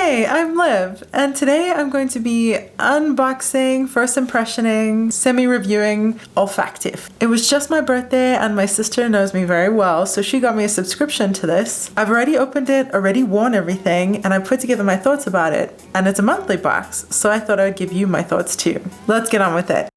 Hey, I'm Liv, and today I'm going to be unboxing, first impressioning, semi-reviewing Olfactif. It was just my birthday and my sister knows me very well, so she got me a subscription to this. I've already opened it, already worn everything, and I put together my thoughts about it. And it's a monthly box, so I thought I'd give you my thoughts too. Let's get on with it.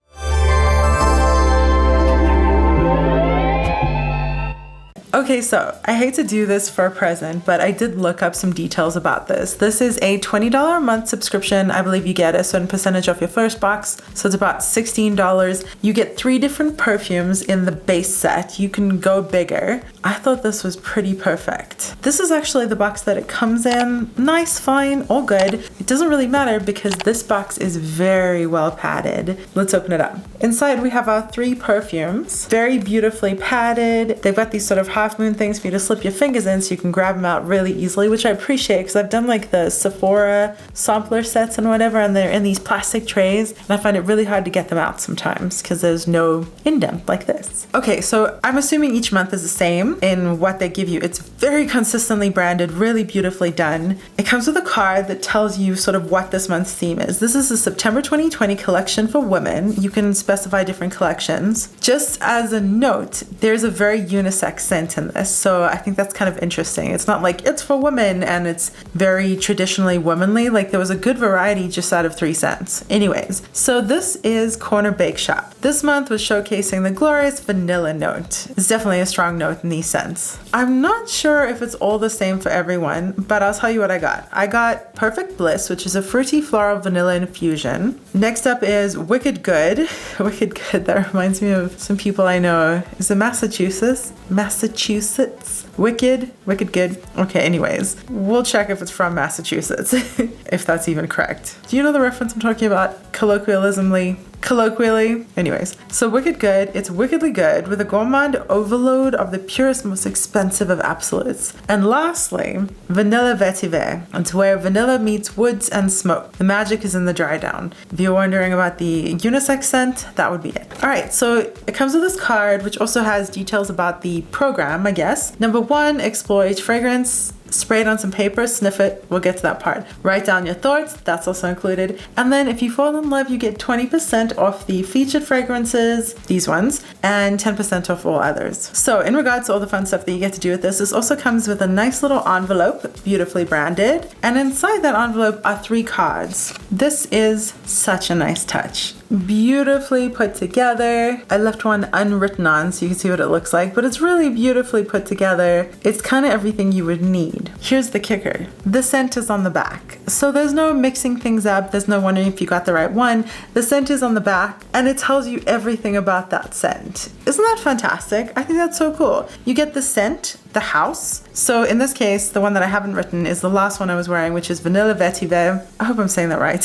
Okay, so I hate to do this for a present, but I did look up some details about this. This is a $20 a month subscription. I believe you get a certain percentage off your first box, so it's about $16. You get 3 different perfumes in the base set. You can go bigger. I thought this was pretty perfect. This is actually the box that it comes in. Nice, fine, all good. It doesn't really matter because this box is very well padded. Let's open it up. Inside we have our 3 perfumes, very beautifully padded. They've got these sort of half moon things for you to slip your fingers in so you can grab them out really easily, which I appreciate because I've done like the Sephora sampler sets and whatever, and they're in these plastic trays, and I find it really hard to get them out sometimes because there's no indent like this. Okay, so I'm assuming each month is the same in what they give you. It's very consistently branded, really beautifully done. It comes with a card that tells you sort of what this month's theme is. This is the September 2020 collection for women. You can specify different collections. Just as a note, there's a very unisex scent in this, so I think that's kind of interesting. It's not like it's for women and it's very traditionally womanly. Like there was a good variety just out of 3 scents. Anyways, so this is Corner Bake Shop. This month was showcasing the glorious vanilla note. It's definitely a strong note in these scents. I'm not sure if it's all the same for everyone, but I'll tell you what I got. I got Perfect Bliss, which is a fruity floral vanilla infusion. Next up is Wicked Good. Wicked Good, that reminds me of some people I know. Is it Massachusetts? Wicked Good. Okay, anyways, we'll check if it's from Massachusetts, if that's even correct. Do you know the reference I'm talking about? Colloquially? Anyways, so Wicked Good, it's wickedly good with a gourmand overload of the purest, most expensive of absolutes. And lastly, Vanilla Vetiver. It's where vanilla meets woods and smoke. The magic is in the dry down. If you're wondering about the unisex scent, that would be it. All right, so it comes with this card, which also has details about the program, I guess. Number 1, explore each fragrance. Spray it on some paper, sniff it, we'll get to that part. Write down your thoughts, that's also included. And then if you fall in love, you get 20% off the featured fragrances, these ones, and 10% off all others. So in regards to all the fun stuff that you get to do with this also comes with a nice little envelope, beautifully branded. And inside that envelope are 3 cards. This is such a nice touch. Beautifully put together. I left one unwritten on so you can see what it looks like, but it's really beautifully put together. It's kind of everything you would need. Here's the kicker. The scent is on the back. So there's no mixing things up. There's no wondering if you got the right one. The scent is on the back and it tells you everything about that scent. Isn't that fantastic? I think that's so cool. You get the scent, the house. So in this case, the one that I haven't written is the last one I was wearing, which is Vanilla Vetiver. I hope I'm saying that right.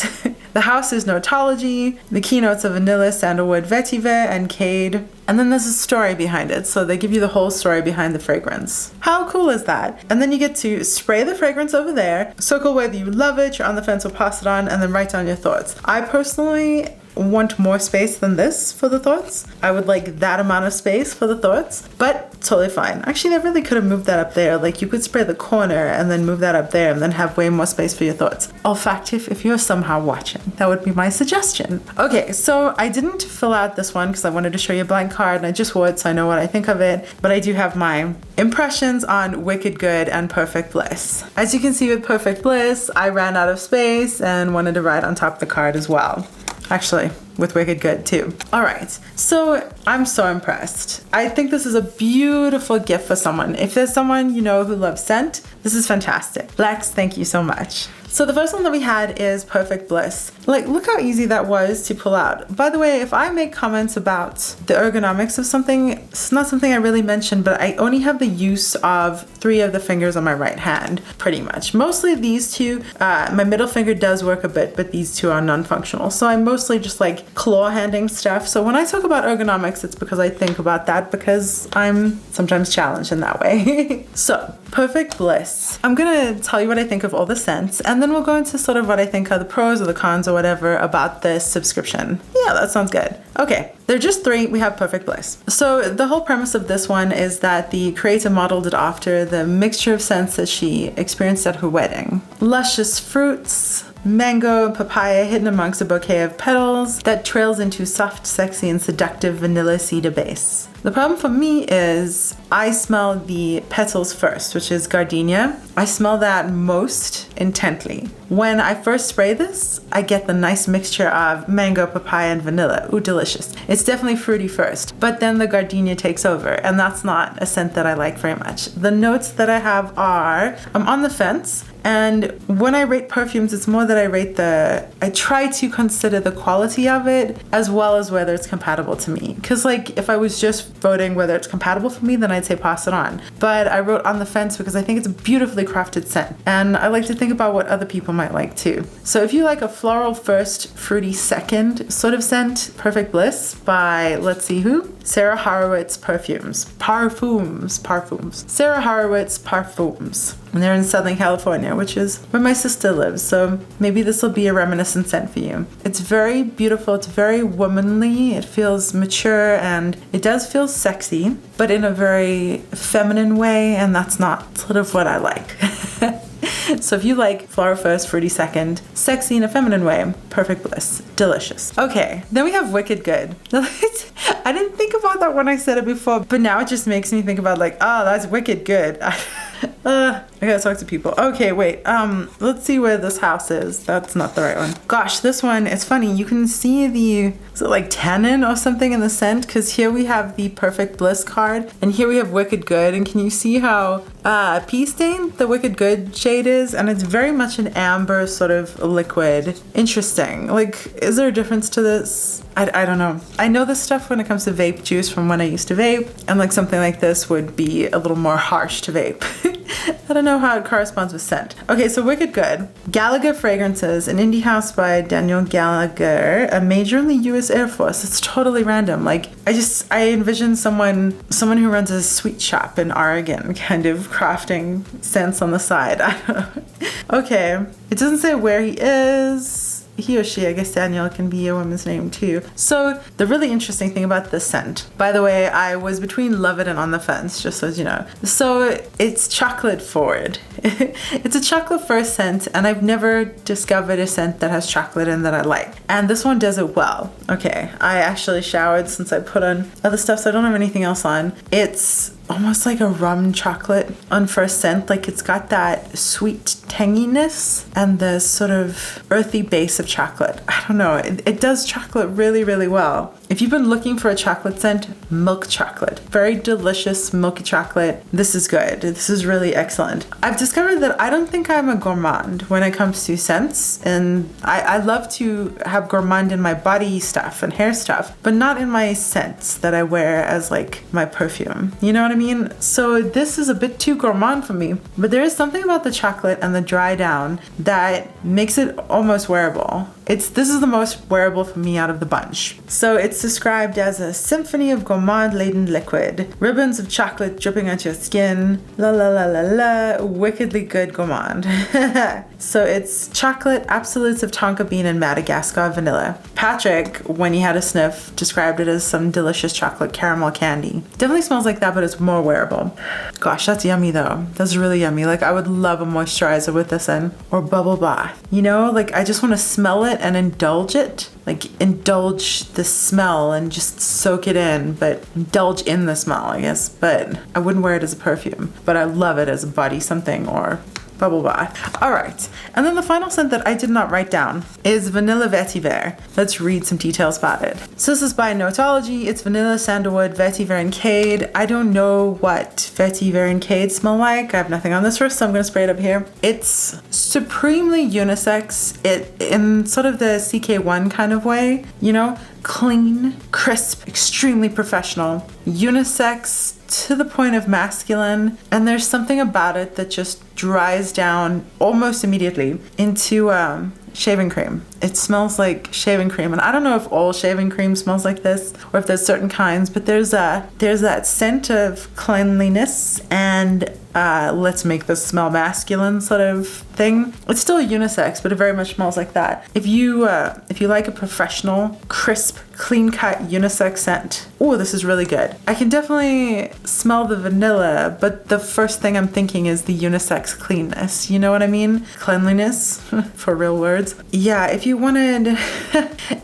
The house is Notology, the keynotes of vanilla, sandalwood, vetiver, and cade. And then there's a story behind it. So they give you the whole story behind the fragrance. How cool is that? And then you get to spray the fragrance over there, circle whether you love it, you're on the fence, or pass it on, and then write down your thoughts. I personally want more space than this for the thoughts. I would like that amount of space for the thoughts, but totally fine. Actually, they really could have moved that up there. Like you could spray the corner and then move that up there and then have way more space for your thoughts. Olfactif, if you're somehow watching, that would be my suggestion. Okay, so I didn't fill out this one because I wanted to show you a blank card and I just would so I know what I think of it, but I do have my impressions on Wicked Good and Perfect Bliss. As you can see with Perfect Bliss, I ran out of space and wanted to write on top of the card as well. Actually, with Wicked Good too. All right, so I'm so impressed. I think this is a beautiful gift for someone. If there's someone you know who loves scent, this is fantastic. Lex, thank you so much. So the first one that we had is Perfect Bliss. Like, look how easy that was to pull out. By the way, if I make comments about the ergonomics of something, it's not something I really mentioned, but I only have the use of 3 of the fingers on my right hand, pretty much. Mostly these 2, my middle finger does work a bit, but these 2 are non-functional. So I'm mostly just like claw handing stuff. So when I talk about ergonomics, it's because I think about that because I'm sometimes challenged in that way. So, Perfect Bliss. I'm gonna tell you what I think of all the scents, and then then we'll go into sort of what I think are the pros or the cons or whatever about this subscription. Yeah, that sounds good. Okay, they're just 3. We have Perfect Bliss. So the whole premise of this one is that the creator modeled it after the mixture of scents that she experienced at her wedding. Luscious fruits, mango and papaya hidden amongst a bouquet of petals that trails into soft, sexy, and seductive vanilla cedar base. The problem for me is I smell the petals first, which is gardenia. I smell that most intently. When I first spray this, I get the nice mixture of mango, papaya, and vanilla. Ooh, delicious. It's definitely fruity first, but then the gardenia takes over, and that's not a scent that I like very much. The notes that I have are, I'm on the fence, and when I rate perfumes, it's more that I try to consider the quality of it as well as whether it's compatible to me. Because like if I was just voting whether it's compatible for me, then I'd say pass it on. But I wrote on the fence because I think it's a beautifully crafted scent. And I like to think about what other people might like too. So if you like a floral first, fruity second sort of scent, Perfect Bliss by, let's see who? Sarah Horowitz Parfums. Sarah Horowitz Parfums. And they're in Southern California, which is where my sister lives. So maybe this will be a reminiscent scent for you. It's very beautiful. It's very womanly. It feels mature and it does feel sexy, but in a very feminine way. And that's not sort of what I like. So if you like flower first, fruity second, sexy in a feminine way, Perfect Bliss, delicious. Okay, then we have Wicked Good. I didn't think about that when I said it before, but now it just makes me think about like, oh, that's wicked good. I gotta talk to people. Okay, wait. Let's see where this house is. That's not the right one. Gosh, this one, it's funny. You can see the, is it like tannin or something in the scent? Because here we have the Perfect Bliss card, and here we have Wicked Good. And can you see how pea stained the Wicked Good shade is? And it's very much an amber sort of liquid. Interesting. Like, is there a difference to this? I don't know. I know this stuff when it comes to vape juice from when I used to vape, and like something like this would be a little more harsh to vape. I don't know how it corresponds with scent. Okay, so Wicked Good. Gallagher Fragrances, an indie house by Daniel Gallagher, a major in the US Air Force. It's totally random. Like, I envision someone who runs a sweet shop in Oregon kind of crafting scents on the side. I don't know. Okay, it doesn't say where he is. He or she, I guess Daniel can be a woman's name too. So the really interesting thing about this scent, by the way, I was between love it and on the fence, just so you know. So it's chocolate forward. It's a chocolate first scent, and I've never discovered a scent that has chocolate in that I like. And this one does it well. Okay, I actually showered since I put on other stuff, so I don't have anything else on. It's almost like a rum chocolate on first scent. Like it's got that sweet tanginess and the sort of earthy base of chocolate. I don't know. It does chocolate really, really well. If you've been looking for a chocolate scent, milk chocolate. Very delicious milky chocolate. This is good. This is really excellent. I've discovered that I don't think I'm a gourmand when it comes to scents, and I love to have gourmand in my body stuff and hair stuff, but not in my scents that I wear as like my perfume. You know what I mean? So this is a bit too gourmand for me, but there is something about the chocolate and the dry down that makes it almost wearable. This is the most wearable for me out of the bunch. So it's described as a symphony of gourmand-laden liquid. Ribbons of chocolate dripping onto your skin. La la la la la. Wickedly good gourmand. So it's chocolate, absolutes of tonka bean and Madagascar vanilla. Patrick, when he had a sniff, described it as some delicious chocolate caramel candy. Definitely smells like that, but it's more wearable. Gosh, that's yummy though. That's really yummy. Like I would love a moisturizer with this in, or bubble bath. You know, like I just want to smell it and indulge it. Like indulge the smell and just soak it in, but indulge in the smell, I guess. But I wouldn't wear it as a perfume, but I love it as a body something or bubble bath. All right. And then the final scent that I did not write down is Vanilla Vetiver. Let's read some details about it. So this is by Notology. It's vanilla, sandalwood, vetiver, and cade. I don't know what vetiver and cade smell like. I have nothing on this first, so I'm going to spray it up here. It's supremely unisex. It in sort of the CK1 kind of way, you know, clean, crisp, extremely professional, unisex to the point of masculine, and there's something about it that just dries down almost immediately into shaving cream. It smells like shaving cream. And I don't know if all shaving cream smells like this or if there's certain kinds, but there's that scent of cleanliness and let's make this smell masculine sort of thing. It's still unisex, but it very much smells like that. If you like a professional, crisp, clean-cut unisex scent, oh, this is really good. I can definitely smell the vanilla, but the first thing I'm thinking is the unisex cleanness. You know what I mean? Cleanliness, for real words. Yeah, if you wanted,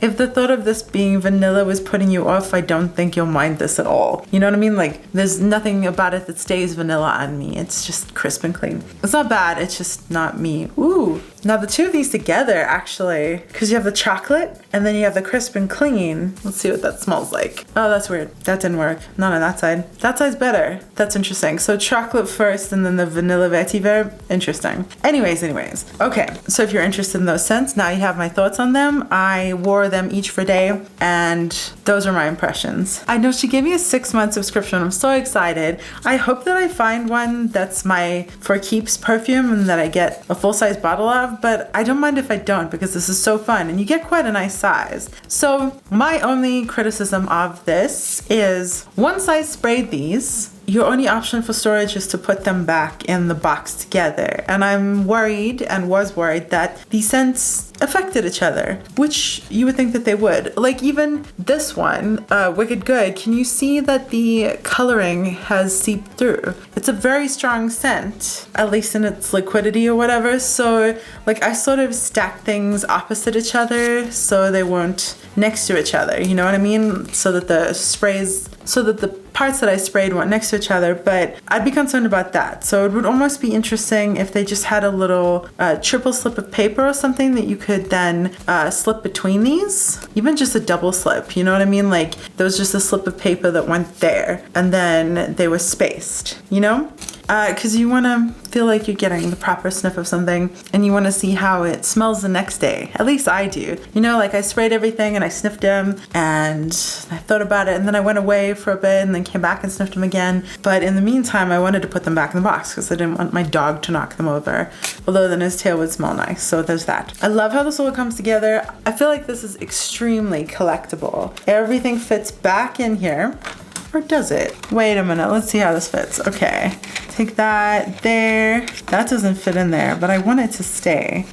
if the thought of this being vanilla was putting you off, I don't think you'll mind this at all. You know what I mean? Like, there's nothing about it that stays vanilla on me. It's just crisp and clean. It's not bad, it's just not me. Ooh. Now the two of these together, actually, because you have the chocolate and then you have the crisp and clean. Let's see what that smells like. Oh, that's weird. That didn't work. Not on that side. That side's better. That's interesting. So chocolate first and then the vanilla vetiver. Interesting. Anyways. Okay, so if you're interested in those scents, now you have my thoughts on them. I wore them each for a day and those are my impressions. I know she gave me a 6-month subscription. I'm so excited. I hope that I find one that's my for keeps perfume and that I get a full-size bottle of, but I don't mind if I don't because this is so fun and you get quite a nice size. So my only criticism of this is once I sprayed these, your only option for storage is to put them back in the box together. And I'm worried and was worried that these scents affected each other, which you would think that they would. Like even this one, Wicked Good, can you see that the coloring has seeped through? It's a very strong scent, at least in its liquidity or whatever. So like I sort of stacked things opposite each other so they weren't next to each other, you know what I mean? So that the parts that I sprayed weren't next to each other, but I'd be concerned about that. So it would almost be interesting if they just had a little triple slip of paper or something that you could then slip between these. Even just a double slip, you know what I mean? Like there was just a slip of paper that went there and then they were spaced, you know? Because you want to feel like you're getting the proper sniff of something and you want to see how it smells the next day. At least I do. You know, like I sprayed everything and I sniffed them and I thought about it and then I went away for a bit and then came back and sniffed them again. But in the meantime, I wanted to put them back in the box because I didn't want my dog to knock them over. Although then his tail would smell nice. So there's that. I love how this all comes together. I feel like this is extremely collectible. Everything fits back in here. Or does it? Wait a minute, let's see how this fits. Okay, take that there. That doesn't fit in there, but I want it to stay.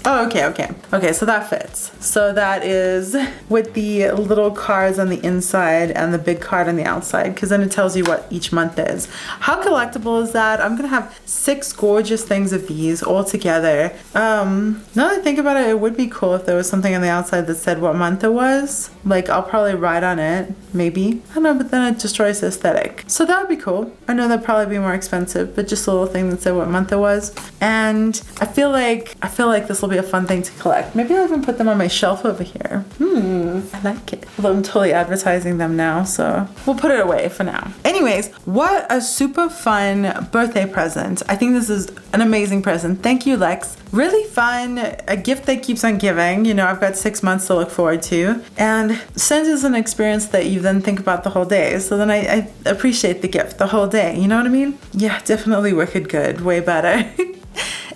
Oh, okay, so that fits. So that is with the little cards on the inside and the big card on the outside, because then it tells you what each month is. How collectible is that? I'm gonna have 6 gorgeous things of these all together. Now that I think about it, it would be cool if there was something on the outside that said what month it was. Like I'll probably write on it, maybe. I don't know, but then it destroys the aesthetic. So that would be cool. I know that'd probably be more expensive, but just a little thing that said what month it was. And I feel like this will be a fun thing to collect. Maybe I'll even put them on my shelf over here. I like it. Although I'm totally advertising them now, so we'll put it away for now. Anyways, what a super fun birthday present. I think this is an amazing present. Thank you, Lex. Really fun, a gift that keeps on giving. You know, I've got 6 months to look forward to. And scent is an experience that you then think about the whole day. So then I appreciate the gift the whole day. You know what I mean? Yeah, definitely Wicked Good. Way better.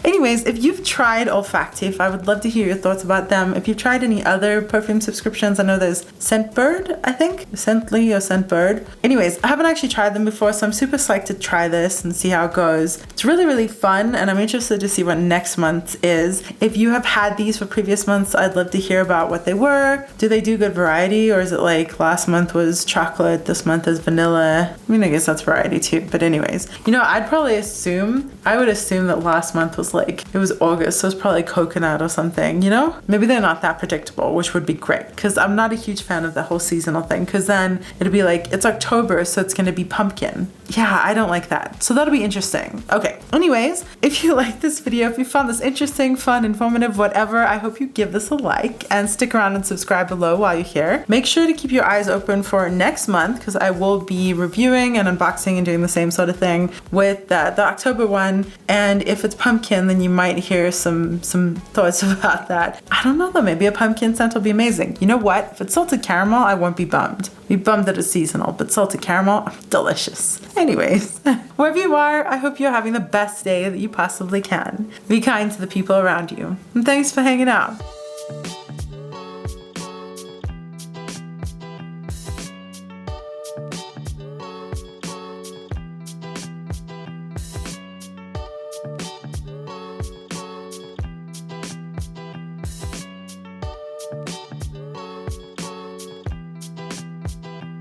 Anyways, if you've tried Olfactif, I would love to hear your thoughts about them. If you've tried any other perfume subscriptions, I know there's Scentbird, I think. Scently or Scentbird. Anyways, I haven't actually tried them before, so I'm super psyched to try this and see how it goes. It's really, really fun, and I'm interested to see what next month is. If you have had these for previous months, I'd love to hear about what they were. Do they do good variety, or is it like last month was chocolate, this month is vanilla? I mean, I guess that's variety too, but anyways. You know, I would assume that last month was like, it was August, so it's probably coconut or something, you know? Maybe they're not that predictable, which would be great, because I'm not a huge fan of the whole seasonal thing, because then it'd be like, it's October, so it's gonna be pumpkin. Yeah, I don't like that. So that'll be interesting. Okay, anyways, if you like this video, if you found this interesting, fun, informative, whatever, I hope you give this a like and stick around and subscribe below while you're here. Make sure to keep your eyes open for next month, because I will be reviewing and unboxing and doing the same sort of thing with the October one, and if it's pumpkin, and then you might hear some thoughts about that. I don't know though, maybe a pumpkin scent will be amazing. You know what? If it's salted caramel, I won't be bummed. Be bummed that it's seasonal, but salted caramel, delicious. Anyways, wherever you are, I hope you're having the best day that you possibly can. Be kind to the people around you. And thanks for hanging out.